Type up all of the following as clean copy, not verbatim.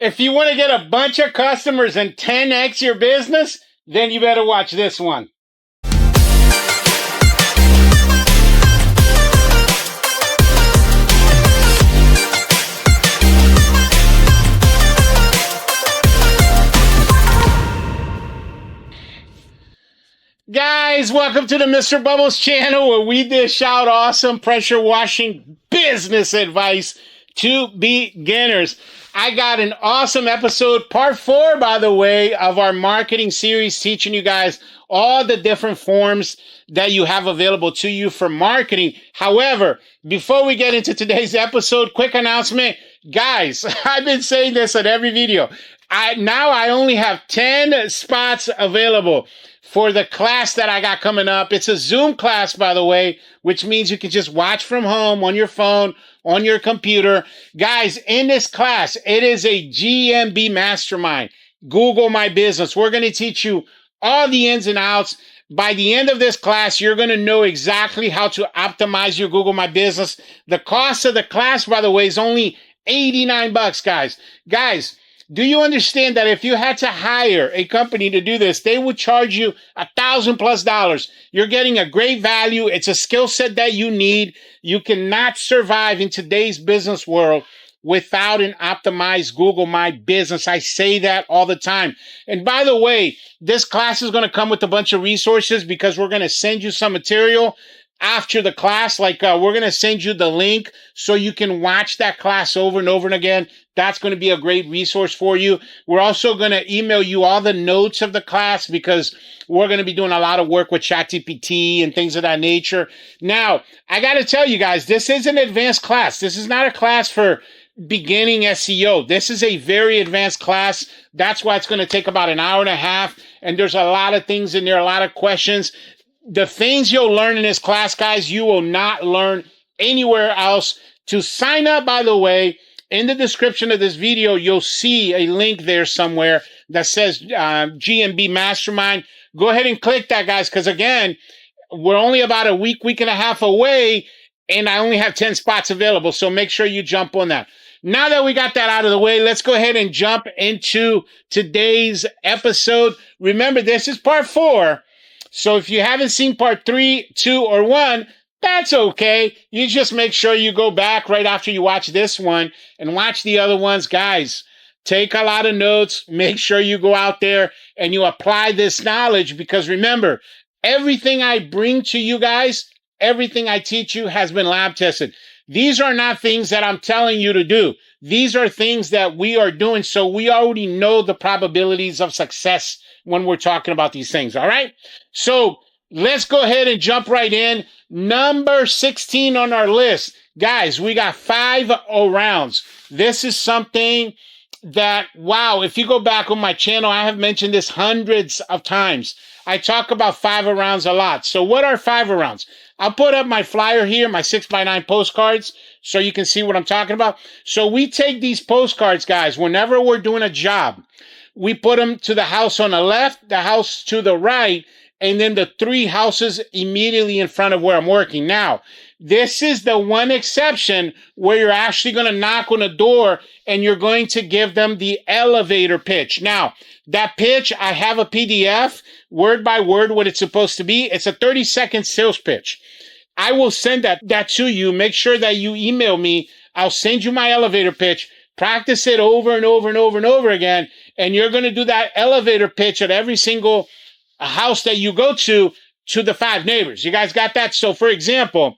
If you want to get a bunch of customers and 10x your business, then you better watch this one. Guys, welcome to the Mr. Bubbles channel where we dish out awesome pressure washing business advice to beginners. I got an awesome episode, part 4, by the way, of our marketing series, teaching you guys all the different forms that you have available to you for marketing. However, before we get into today's episode, quick announcement. Guys, I've been saying this at every video. I only have 10 spots available for the class that I got coming up. It's a Zoom class, by the way, which means you can just watch from home on your phone, on your computer. Guys, in this class, it is a GMB mastermind. Google My Business. We're going to teach you all the ins and outs. By the end of this class, you're going to know exactly how to optimize your Google My Business. The cost of the class, by the way, is only $89, guys. Guys, do you understand that if you had to hire a company to do this, they would charge you $1,000+? You're getting a great value. It's a skill set that you need. You cannot survive in today's business world without an optimized Google My Business. I say that all the time. And by the way, this class is going to come with a bunch of resources because we're going to send you some material after the class. Like we're going to send you the link so you can watch that class over and over and again. That's going to be a great resource for you. We're also going to email you all the notes of the class because we're going to be doing a lot of work with ChatGPT and things of that nature. Now, I got to tell you guys, this is an advanced class. This is not a class for beginning SEO. This is a very advanced class. That's why it's going to take about an hour and a half. And there's a lot of things in there, a lot of questions. The things you'll learn in this class, guys, you will not learn anywhere else. To sign up, by the way, in the description of this video, you'll see a link there somewhere that says GMB Mastermind. Go ahead and click that, guys, because, again, we're only about a week and a half away, and I only have 10 spots available, so make sure you jump on that. Now that we got that out of the way, let's go ahead and jump into today's episode. Remember, this is part 4. So if you haven't seen part 3, 2, or 1, that's okay. You just make sure you go back right after you watch this one and watch the other ones. Guys, take a lot of notes. Make sure you go out there and you apply this knowledge because remember, everything I bring to you guys, everything I teach you has been lab tested. These are not things that I'm telling you to do. These are things that we are doing. So we already know the probabilities of success when we're talking about these things. All right. So let's go ahead and jump right in. Number 16 on our list. Guys, we got 5 rounds. This is something that, wow, if you go back on my channel, I have mentioned this hundreds of times. I talk about 5 rounds a lot. So what are 5 rounds? I'll put up my flyer here, my 6x9 postcards, so you can see what I'm talking about. So we take these postcards, guys, whenever we're doing a job. We put them to the house on the left, the house to the right, and then the 3 houses immediately in front of where I'm working. Now, this is the one exception where you're actually going to knock on a door and you're going to give them the elevator pitch. Now, that pitch, I have a PDF, word by word, what it's supposed to be. It's a 30-second sales pitch. I will send that to you. Make sure that you email me. I'll send you my elevator pitch. Practice it over and over and over and over again. And you're going to do that elevator pitch at every single house that you go to the 5 neighbors. You guys got that? So, for example,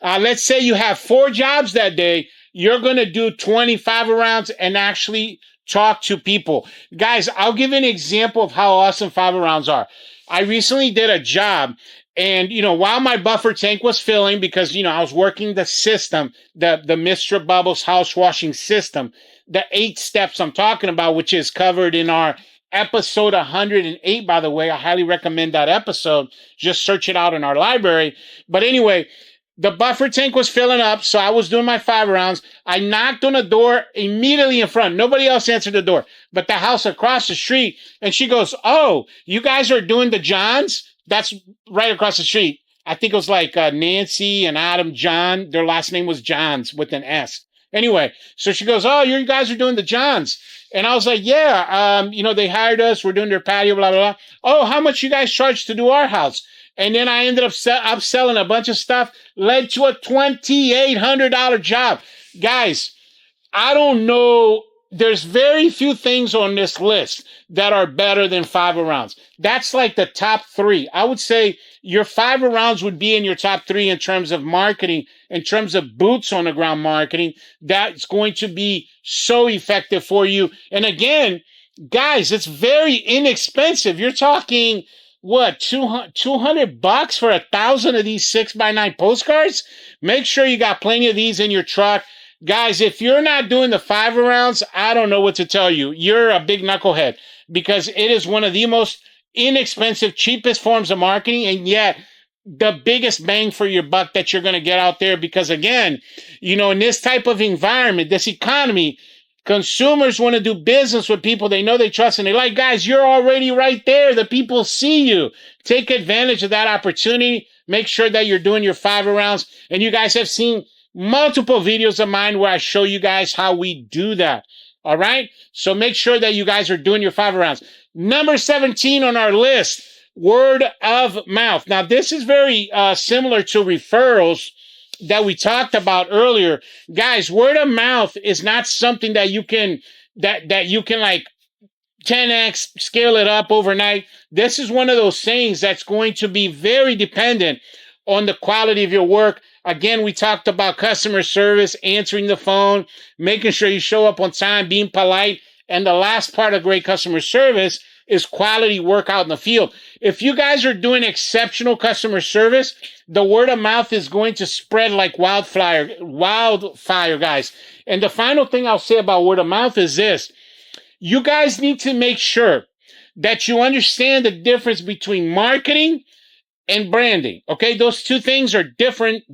let's say you have 4 jobs that day. You're going to do 25 rounds and actually talk to people. Guys, I'll give an example of how awesome 5 rounds are. I recently did a job. And, while my buffer tank was filling, because, I was working the system, the Mr. Bubbles house washing system, the 8 steps I'm talking about, which is covered in our episode 108, by the way. I highly recommend that episode. Just search it out in our library. But anyway, the buffer tank was filling up, so I was doing my 5 rounds. I knocked on the door immediately in front. Nobody else answered the door, but the house across the street. And she goes, "Oh, you guys are doing the Johns?" That's right across the street. I think it was like Nancy and Adam John. Their last name was Johns with an S. Anyway, so she goes, oh, you guys are doing the Johns. And I was like, yeah, they hired us. We're doing their patio, blah, blah, blah. Oh, how much you guys charge to do our house? And then I ended up upselling a bunch of stuff, led to a $2,800 job. Guys, I don't know. There's very few things on this list that are better than 5-arounds. That's like the top 3. I would say your 5-arounds would be in your top 3 in terms of marketing, in terms of boots on the ground marketing. That's going to be so effective for you. And again, guys, it's very inexpensive. You're talking, what, $200 for 1,000 of these 6x9 postcards? Make sure you got plenty of these in your truck. Guys, if you're not doing the 5-arounds, I don't know what to tell you. You're a big knucklehead, because it is one of the most inexpensive, cheapest forms of marketing, and yet the biggest bang for your buck that you're going to get out there. Because again, in this type of environment, this economy, consumers want to do business with people they know, they trust, and they like. Guys, you're already right there. The people see you. Take advantage of that opportunity. Make sure that you're doing your 5-arounds. And you guys have seen multiple videos of mine where I show you guys how we do that. All right? So make sure that you guys are doing your 5-arounds. Number 17 on our list, word of mouth. Now, this is very similar to referrals that we talked about earlier. Guys, word of mouth is not something that you can like 10x scale it up overnight. This is one of those things that's going to be very dependent on the quality of your work. Again, we talked about customer service, answering the phone, making sure you show up on time, being polite. And the last part of great customer service is quality work out in the field. If you guys are doing exceptional customer service, the word of mouth is going to spread like wildfire, guys. And the final thing I'll say about word of mouth is this. You guys need to make sure that you understand the difference between marketing and branding. Okay, those two things are different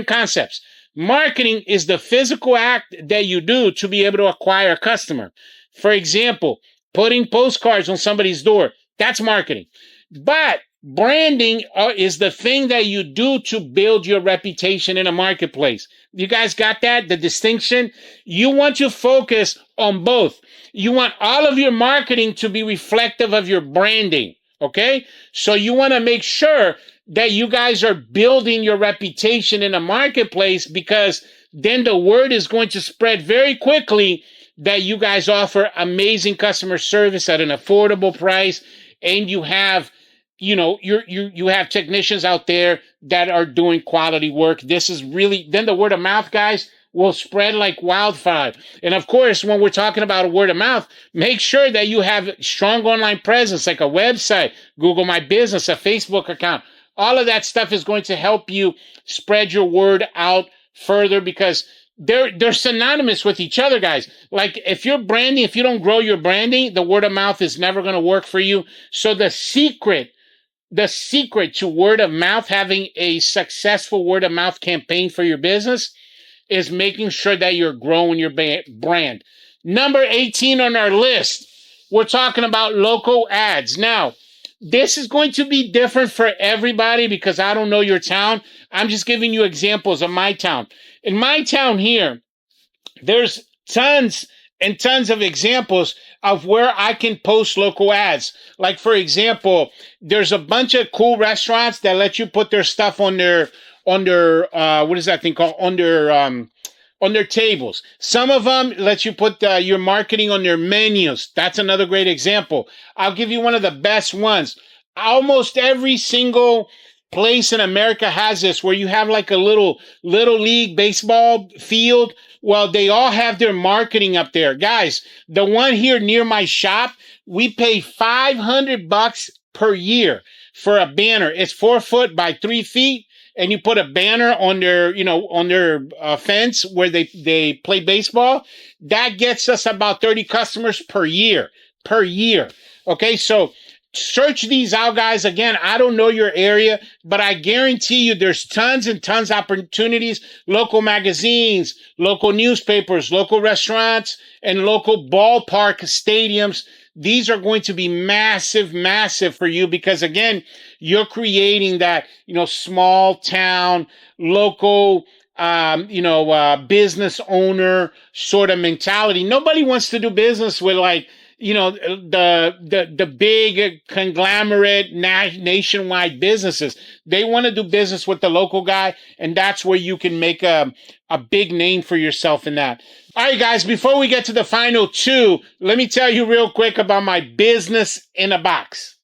concepts. Marketing is the physical act that you do to be able to acquire a customer. For example, putting postcards on somebody's door. That's marketing. But branding is the thing that you do to build your reputation in a marketplace. You guys got that? The distinction? You want to focus on both. You want all of your marketing to be reflective of your branding. Okay? So you want to make sure that you guys are building your reputation in a marketplace, because then the word is going to spread very quickly that you guys offer amazing customer service at an affordable price, and you have, you have technicians out there that are doing quality work. This is really, then the word of mouth, guys, will spread like wildfire. And of course, when we're talking about a word of mouth, make sure that you have strong online presence, like a website, Google My Business, a Facebook account. All of that stuff is going to help you spread your word out further, because they're synonymous with each other, guys. Like if you're branding, if you don't grow your branding, the word of mouth is never going to work for you. So the secret to word of mouth, having a successful word of mouth campaign for your business, is making sure that you're growing your brand. Number 18 on our list, we're talking about local ads. Now, this is going to be different for everybody because I don't know your town. I'm just giving you examples of my town. In my town here, there's tons and tons of examples of where I can post local ads. Like, for example, there's a bunch of cool restaurants that let you put their stuff on their what is that thing called? On their tables. Some of them let you put your marketing on their menus. That's another great example. I'll give you one of the best ones. Almost every single place in America has this, where you have like a little league baseball field. Well, they all have their marketing up there. Guys, the one here near my shop, we pay $500 per year for a banner. It's 4 foot by 3 feet. And you put a banner on their, fence where they play baseball. That gets us about 30 customers per year. Okay, so search these out, guys. Again, I don't know your area, but I guarantee you there's tons and tons of opportunities. Local magazines, local newspapers, local restaurants, and local ballpark stadiums. These are going to be massive, massive for you because, again, you're creating that, small town, local business owner sort of mentality. Nobody wants to do business with like, the big conglomerate nationwide businesses. They want to do business with the local guy, and that's where you can make a big name for yourself in that. All right, guys, before we get to the final two, let me tell you real quick about my business in a box.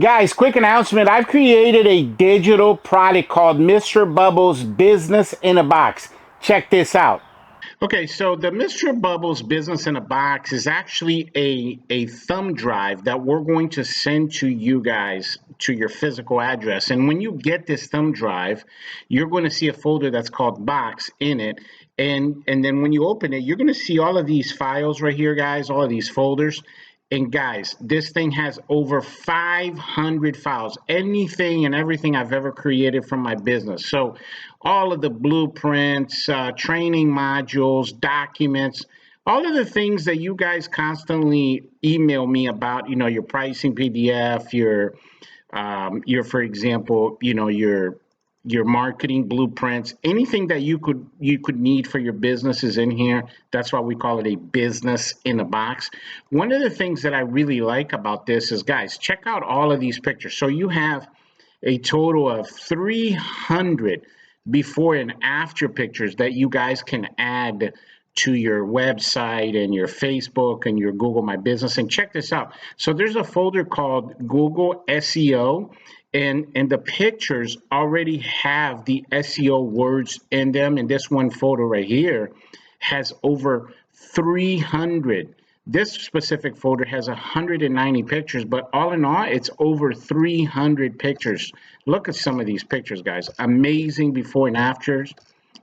Guys, quick announcement. I've created a digital product called Mr. Bubbles Business in a Box. Check this out. Okay, so the Mr. Bubbles Business in a Box is actually a thumb drive that we're going to send to you guys to your physical address. And when you get this thumb drive, you're going to see a folder that's called Box in it. And then when you open it, you're going to see all of these files right here, guys, all of these folders. And guys, this thing has over 500 files, anything and everything I've ever created from my business. So all of the blueprints, training modules, documents, all of the things that you guys constantly email me about, your pricing PDF, your for example, your marketing blueprints, anything that you could need for your business is in here. That's why we call it a business in a box. One of the things that I really like about this is, guys, check out all of these pictures. So you have a total of 300 before and after pictures that you guys can add to your website and your Facebook and your Google My Business. And check this out. So there's a folder called Google SEO. And the pictures already have the SEO words in them. And this one photo right here has over 300. This specific folder has 190 pictures, but all in all, it's over 300 pictures. Look at some of these pictures, guys. Amazing before and afters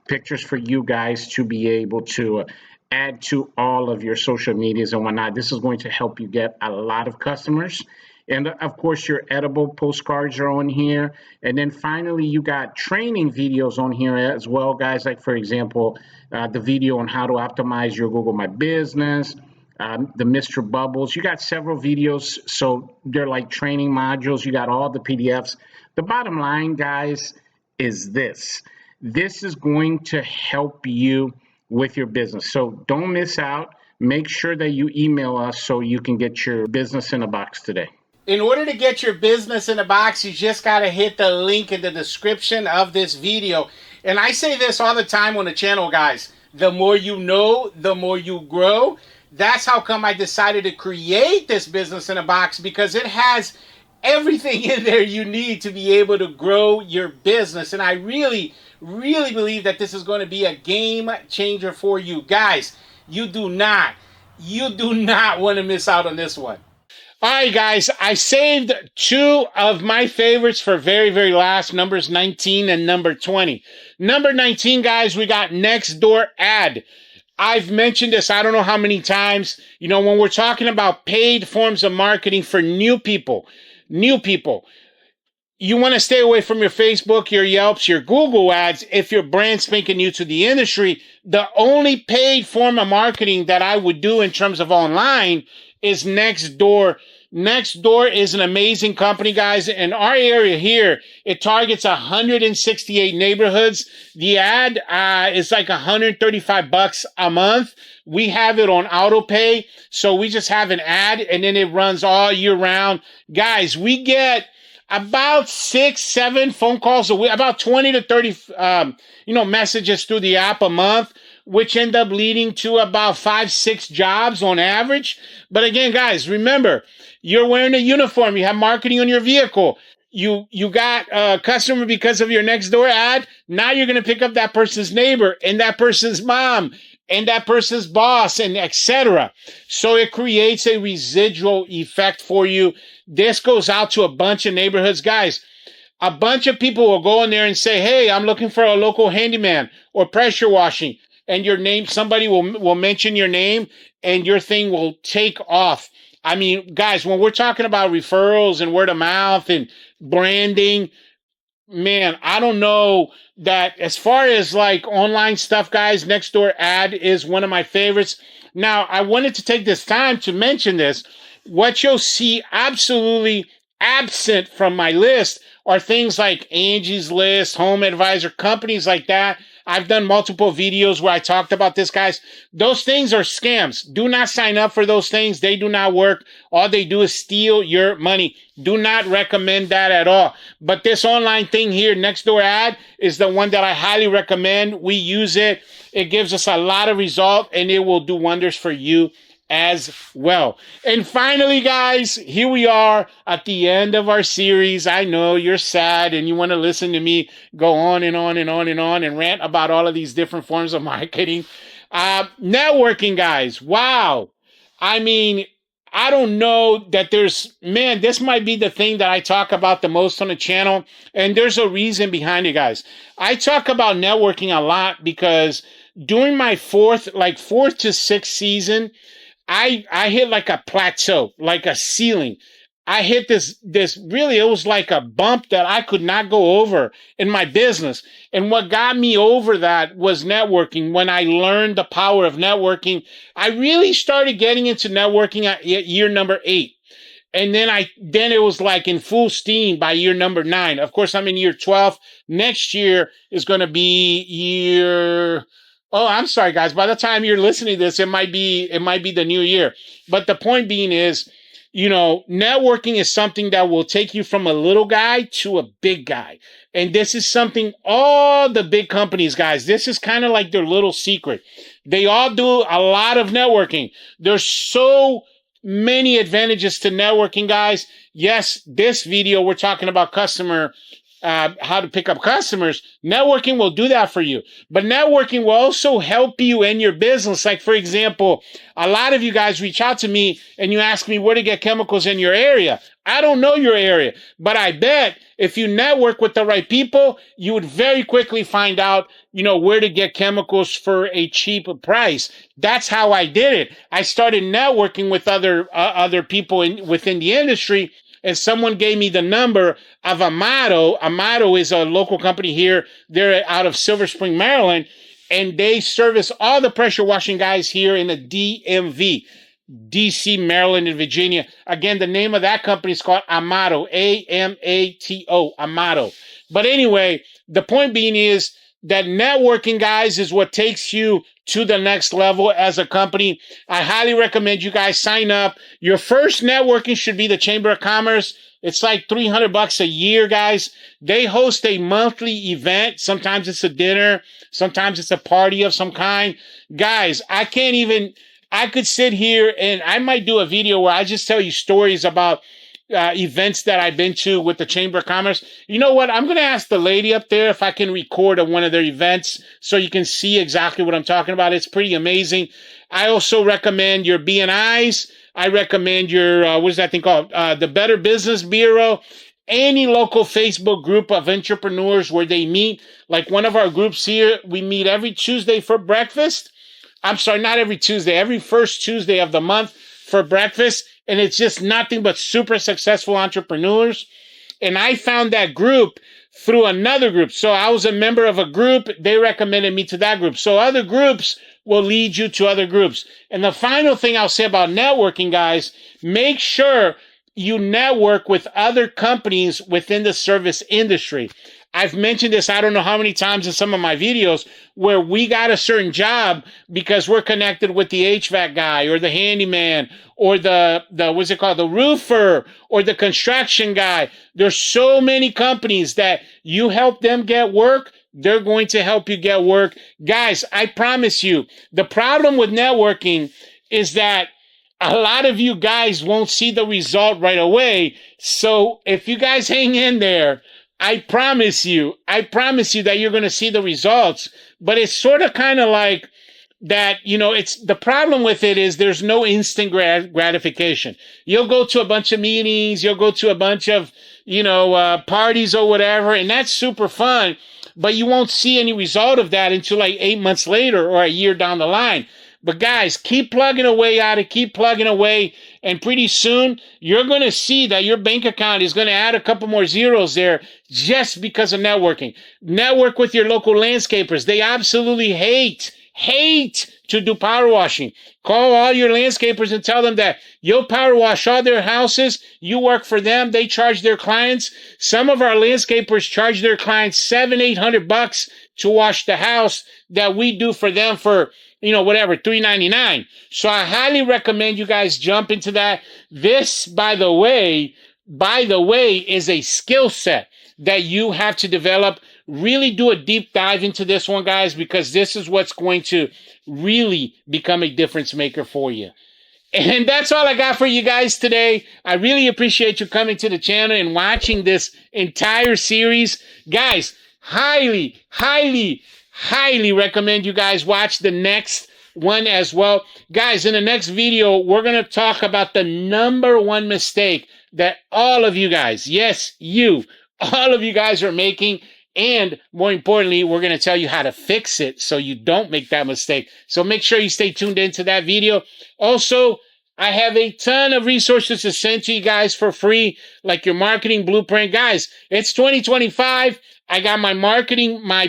pictures for you guys to be able to add to all of your social medias and whatnot. This is going to help you get a lot of customers. And of course, your edible postcards are on here. And then finally, you got training videos on here as well, guys. Like, for example, the video on how to optimize your Google My Business, the Mr. Bubbles. You got several videos. So they're like training modules. You got all the PDFs. The bottom line, guys, is this. This is going to help you with your business. So don't miss out. Make sure that you email us so you can get your business in a box today. In order to get your business in a box, you just got to hit the link in the description of this video. And I say this all the time on the channel, guys. The more you know, the more you grow. That's how come I decided to create this business in a box, because it has everything in there you need to be able to grow your business. And I really, really believe that this is going to be a game changer for you. Guys, you do not want to miss out on this one. All right, guys, I saved two of my favorites for very, very last, numbers 19 and number 20. Number 19, guys, we got Nextdoor ad. I've mentioned this, I don't know how many times, when we're talking about paid forms of marketing for new people, you want to stay away from your Facebook, your Yelps, your Google ads. If you're brand spanking new to the industry, the only paid form of marketing that I would do in terms of online is Nextdoor. Nextdoor is an amazing company, guys. In our area here, it targets 168 neighborhoods. The ad is like $135 a month. We have it on auto pay, so we just have an ad and then it runs all year round. Guys, we get about 6-7 phone calls a week, about 20 to 30 messages through the app a month, which end up leading to about 5-6 jobs on average. But again, guys, remember, you're wearing a uniform, you have marketing on your vehicle, you got a customer because of your Nextdoor ad. Now you're going to pick up that person's neighbor and that person's mom and that person's boss, and etc. So it creates a residual effect for you. This goes out to a bunch of neighborhoods, guys. A bunch of people will go in there and say, hey, I'm looking for a local handyman or pressure washing. And your name, somebody will mention your name and your thing will take off. I mean, guys, when we're talking about referrals and word of mouth and branding, man, I don't know that as far as like online stuff, guys, Nextdoor ad is one of my favorites. Now, I wanted to take this time to mention this. What you'll see absolutely absent from my list are things like Angie's List, Home Advisor, companies like that. I've done multiple videos where I talked about this, guys. Those things are scams. Do not sign up for those things. They do not work. All they do is steal your money. Do not recommend that at all. But this online thing here, Nextdoor Ad, is the one that I highly recommend. We use it. It gives us a lot of result, and it will do wonders for you as well. And finally, guys, here we are at the end of our series. I know you're sad and you want to listen to me go on and on and on and on and rant about all of these different forms of marketing. Networking, guys. Wow. I mean, I don't know that this might be the thing that I talk about the most on the channel. And there's a reason behind it, guys. I talk about networking a lot because during my fourth to sixth season, I hit like a plateau, like a ceiling. I hit this really, it was like a bump that I could not go over in my business. And what got me over that was networking. When I learned the power of networking, I really started getting into networking at year number 8. And then it was like in full steam by year number 9. Of course, I'm in year 12. Next year is going to be Oh, I'm sorry, guys. By the time you're listening to this, it might be the new year. But the point being is, networking is something that will take you from a little guy to a big guy. And this is something all the big companies, guys, this is kind of like their little secret. They all do a lot of networking. There's so many advantages to networking, guys. Yes, this video, we're talking about how to pick up customers. Networking will do that for you. But networking will also help you in your business. Like, for example, a lot of you guys reach out to me and you ask me where to get chemicals in your area. I don't know your area, but I bet if you network with the right people, you would very quickly find out, where to get chemicals for a cheap price. That's how I did it. I started networking with other people within the industry. And someone gave me the number of 𝐕𝐄𝐑. 𝐕𝐄𝐑 is a local company here. They're out of Silver Spring, Maryland. And they service all the pressure washing guys here in the DMV, DC, Maryland, and Virginia. Again, the name of that company is called 𝐕𝐄𝐑, AMATO, 𝐕𝐄𝐑. But anyway, the point being is that networking, guys, is what takes you to the next level as a company. I highly recommend you guys sign up. Your first networking should be the Chamber of Commerce. It's like $300 a year, guys. They host a monthly event. Sometimes it's a dinner. Sometimes it's a party of some kind. Guys, I could sit here and I might do a video where I just tell you stories about events that I've been to with the Chamber of Commerce. You know what? I'm going to ask the lady up there if I can record one of their events so you can see exactly what I'm talking about. It's pretty amazing. I also recommend your BNIs. I recommend your, what is that thing called? The Better Business Bureau. Any local Facebook group of entrepreneurs where they meet. Like one of our groups here, we meet every Tuesday for breakfast. I'm sorry, not every Tuesday, every first Tuesday of the month for breakfast. And it's just nothing but super successful entrepreneurs. And I found that group through another group. So I was a member of a group. They recommended me to that group. So other groups will lead you to other groups. And the final thing I'll say about networking, guys, make sure you network with other companies within the service industry. I've mentioned this, I don't know how many times in some of my videos, where we got a certain job because we're connected with the HVAC guy or the handyman or the what's it called, the roofer or the construction guy. There's so many companies that you help them get work, they're going to help you get work. Guys, I promise you, the problem with networking is that a lot of you guys won't see the result right away. So if you guys hang in there, I promise you that you're going to see the results. But it's sort of kind of like that, it's the problem with it is there's no instant gratification. You'll go to a bunch of meetings, you'll go to a bunch of, parties or whatever, and that's super fun. But you won't see any result of that until like 8 months later or a year down the line. But guys, keep plugging away at it, keep plugging away, and pretty soon you're going to see that your bank account is going to add a couple more zeros there just because of networking. Network with your local landscapers. They absolutely hate hate to do power washing. Call all your landscapers and tell them that you'll power wash all their houses. You work for them. They charge their clients. Some of our landscapers charge their clients $700-800 to wash the house that we do for them for, whatever, $399. So I highly recommend you guys jump into that. This, by the way, is a skill set that you have to develop. Really do a deep dive into this one, guys, because this is what's going to really become a difference maker for you. And that's all I got for you guys today. I really appreciate you coming to the channel and watching this entire series. Guys, highly recommend you guys watch the next one as well. Guys, in the next video, we're going to talk about the #1 mistake that all of you guys, yes, all of you guys are making. And more importantly, we're going to tell you how to fix it so you don't make that mistake. So make sure you stay tuned into that video. Also, I have a ton of resources to send to you guys for free, like your marketing blueprint. Guys, it's 2025. I got my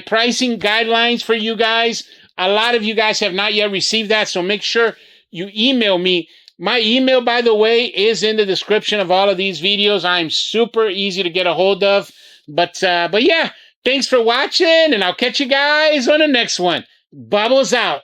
pricing guidelines for you guys. A lot of you guys have not yet received that, so make sure you email me. My email, by the way, is in the description of all of these videos. I'm super easy to get a hold of. But yeah, thanks for watching, and I'll catch you guys on the next one. Bubbles out.